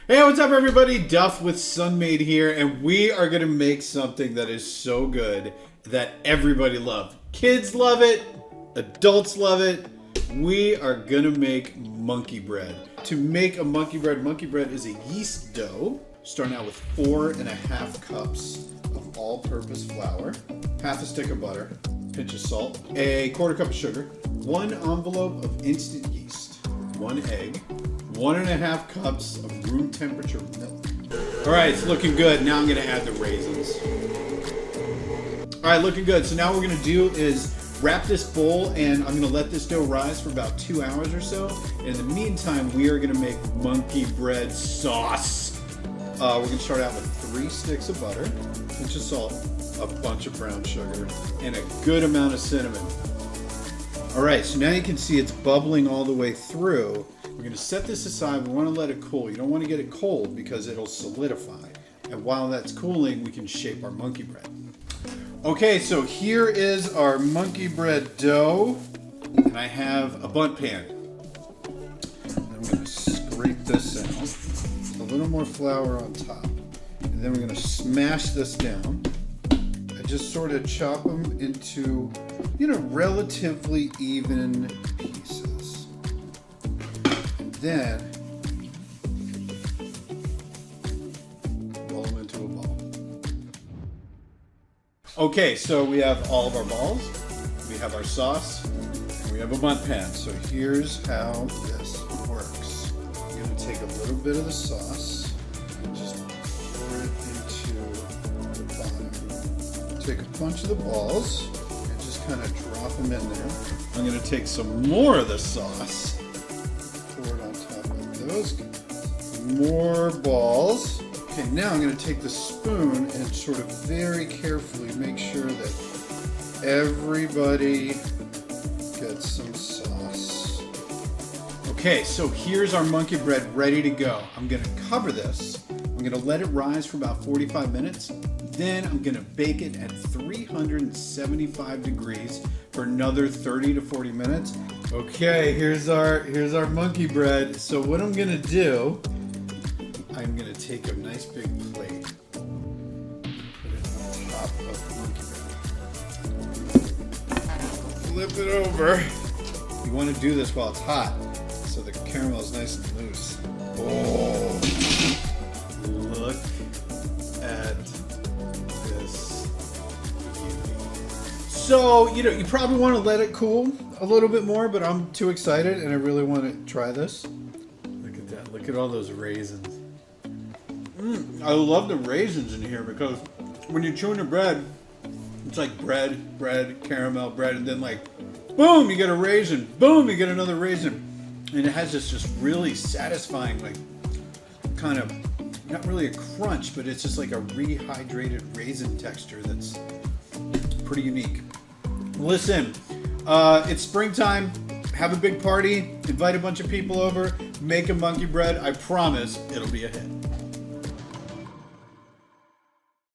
Hey, what's up everybody? Duff with Sun-Maid here, and we are going to make something that is so good that everybody loves. Kids love it, adults love it. We are going to make monkey bread. To make a monkey bread is a yeast dough, starting out with 4.5 cups of all-purpose flour, half a stick of butter, pinch of salt, a quarter cup of sugar, 1 envelope of instant yeast, 1 egg, 1.5 cups of room temperature milk. All right, it's looking good. Now I'm gonna add the raisins. All right, looking good. So now what we're gonna do is wrap this bowl, and I'm gonna let this dough rise for about 2 hours or so. In the meantime, we are gonna make monkey bread sauce. We're gonna start out with 3 sticks of butter, a pinch of salt, a bunch of brown sugar, and a good amount of cinnamon. All right, so now you can see it's bubbling all the way through. We're going to set this aside. We want to let it cool. You don't want to get it cold because it'll solidify. And while that's cooling, we can shape our monkey bread. Okay, so here is our monkey bread dough. And I have a bundt pan. And I'm going to scrape this out. A little more flour on top. And then we're going to smash this down. I just sort of chop them into, relatively even pieces. Then roll them into a ball. Okay, so we have all of our balls, we have our sauce, and we have a bundt pan. So here's how this works. I'm going to take a little bit of the sauce and just pour it into the bottom. Take a bunch of the balls and just kind of drop them in there. I'm going to take some more of the sauce. Pour it on top of those guys. More balls. Okay, now I'm going to take the spoon and sort of very carefully make sure that everybody gets some sauce. Okay, so here's our monkey bread ready to go. I'm going to cover this. I'm going to let it rise for about 45 minutes. Then I'm going to bake it at 375 degrees for another 30 to 40 minutes. Okay, here's our monkey bread. So what I'm gonna do, I'm gonna take a nice big plate, put it on top of the monkey bread. Flip it over. You want to do this while it's hot, so the caramel is nice and loose. Oh, look at this. So, you probably want to let it cool a little bit more, but I'm too excited and I really want to try this. Look at that. Look at all those raisins. I love the raisins in here because when you're chewing the bread, it's like bread, caramel, bread, and then like, boom, you get a raisin. Boom, you get another raisin. And it has this just really satisfying, like, kind of, not really a crunch, but it's just like a rehydrated raisin texture that's pretty unique. Listen, it's springtime. Have a big party. Invite a bunch of people over. Make a monkey bread. I promise it'll be a hit.